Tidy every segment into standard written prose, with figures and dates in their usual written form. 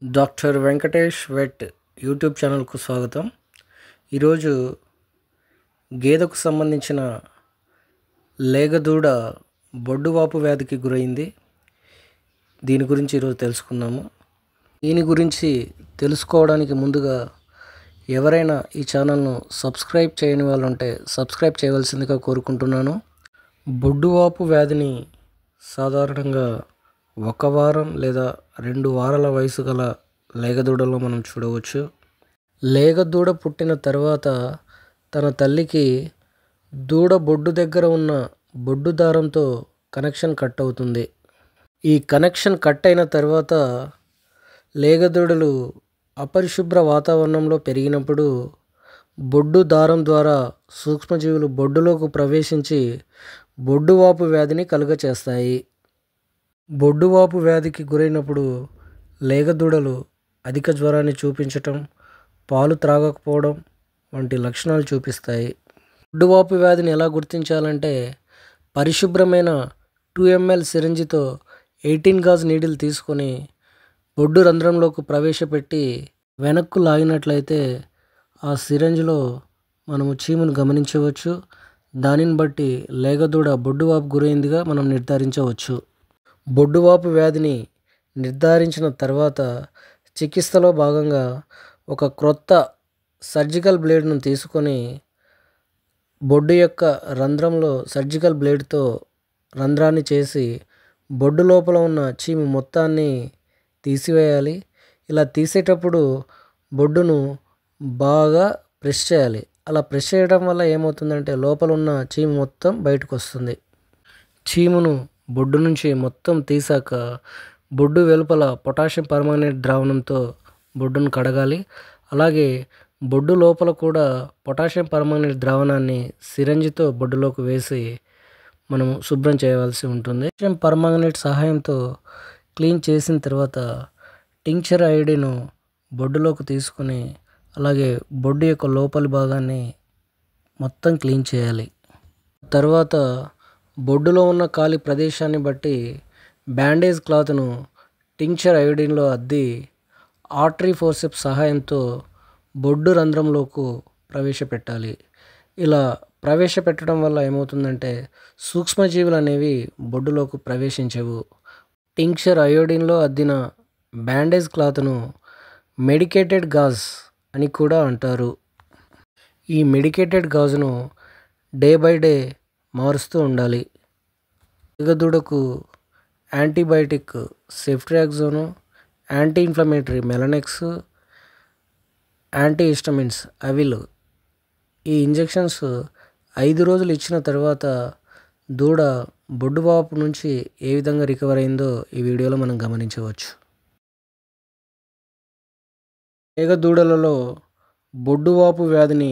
Doctor Venkatesh wet YouTube ఛానల్కు స్వాగతం. ఈరోజు గేదెకు సంబంధించిన లేగదూడ బొడ్డువాపు వ్యాధికి గురైంది. దీని గురించి ఈరోజు తెలుసుకుందాము. దీని గురించి తెలుసుకోవడానికి ముందుగా ఎవరైనా ఈ ఛానల్ను సబ్స్క్రైబ్ చేయని వాళ్ళు ఉంటే సబ్స్క్రైబ్ చేయవలసిందిగా కోరుకుంటున్నాను. బొడ్డువాపు వ్యాధిని సాధారణంగా 1 వారం లేదా 2 వారాల వయసు గల లేగదూడలో మనం చూడవచ్చు. లేగదూడ పుట్టిన తర్వాత తన తల్లికి దూడ బొడ్డు దగ్గర ఉన్న బొడ్డు దారంతో కనెక్షన్ కట్ అవుతుంది. ఈ కనెక్షన్ కట్ అయిన తర్వాత లేగదూడలు అపరిశుభ్ర వాతావరణంలో పెరిగినప్పుడు బొడ్డు దారం ద్వారా సూక్ష్మజీవులు బొడ్డులోకి ప్రవేశించి బొడ్డువాపు వ్యాధిని కలుగచేస్తాయి. బొడ్డువాపు వ్యాధికి గురైనప్పుడు లేగదూడలు అధిక జ్వరాన్ని చూపించటం, పాలు త్రాగకపోవడం వంటి లక్షణాలు చూపిస్తాయి. బొడ్డువాపు వ్యాధిని ఎలా గుర్తించాలంటే పరిశుభ్రమైన 2 ml సిరంజితో 18 గాజ్ నీడిల్ తీసుకొని బొడ్డు రంధ్రంలోకి ప్రవేశపెట్టి వెనక్కు లాగినట్లయితే ఆ సిరంజిలో మనము చీమును గమనించవచ్చు. దానిని బట్టి లేగదూడ బొడ్డువాపు గురైందిగా మనం నిర్ధారించవచ్చు. బొడ్డువాపు వ్యాధిని నిర్ధారించిన తర్వాత చికిత్సలో భాగంగా ఒక క్రొత్త సర్జికల్ బ్లేడ్ను తీసుకొని బొడ్డు యొక్క రంధ్రంలో సర్జికల్ బ్లేడ్తో రంధ్రాన్ని చేసి బొడ్డు లోపల ఉన్న చీము మొత్తాన్ని తీసివేయాలి. ఇలా తీసేటప్పుడు బొడ్డును బాగా ప్రెస్ చేయాలి. అలా ప్రెస్ చేయడం వల్ల ఏమవుతుందంటే లోపల ఉన్న చీము మొత్తం బయటకు వస్తుంది. చీమును బొడ్డు నుంచి మొత్తం తీసాక బొడ్డు వెలుపల పొటాషియం పర్మాంగనేట్ ద్రావణంతో బొడ్డును కడగాలి. అలాగే బొడ్డు లోపల కూడా పొటాషియం పర్మాంగనేట్ ద్రావణాన్ని సిరంజితో బొడ్డులోకి వేసి మనము శుభ్రం చేయవలసి ఉంటుంది. పొటాషియం పర్మాంగనేట్ సహాయంతో క్లీన్ చేసిన తర్వాత టింక్చర్ ఐడిను బొడ్డులోకి తీసుకొని అలాగే బొడ్డు యొక్క లోపలి భాగాన్ని మొత్తం క్లీన్ చేయాలి. తర్వాత బొడ్డులో ఉన్న ఖాళీ ప్రదేశాన్ని బట్టి బ్యాండేజ్ క్లాత్ను టింక్చర్ అయోడిన్లో అద్ది ఆర్టరీ ఫోర్సెప్స్ సహాయంతో బొడ్డు రంధ్రంలోకి ప్రవేశపెట్టాలి. ఇలా ప్రవేశపెట్టడం వల్ల ఏమవుతుందంటే సూక్ష్మజీవులు అనేవి బొడ్డులోకి ప్రవేశించవు. టింక్చర్ అయోడిన్లో అద్దిన బ్యాండేజ్ క్లాత్ను మెడికేటెడ్ గాజ్ అని కూడా అంటారు. ఈ మెడికేటెడ్ గాజును డే బై డే మారుస్తూ ఉండాలి. లేగదూడకు antibiotic ceftriaxone, anti inflammatory Melonex, anti histamines Avil ఈ ఇంజెక్షన్స్ 5 రోజులు ఇచ్చిన తర్వాత దూడ బొడ్డువాపు నుంచి ఏ విధంగా రికవర్ అయిందో ఈ వీడియోలో మనం గమనించవచ్చు. లేగదూడలలో బొడ్డువాపు వ్యాధిని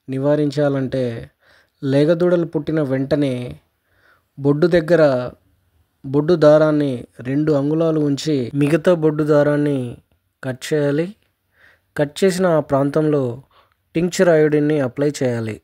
నివారించాలంటే లేగదూడలు పుట్టిన వెంటనే బొడ్డు దగ్గర బొడ్డు దారాన్ని 2 అంగుళాలు ఉంచి మిగతా బొడ్డు దారాన్ని కట్ చేయాలి. కట్ చేసిన ఆ ప్రాంతంలో టింక్చర్ అయోడిన్ని అప్లై చేయాలి.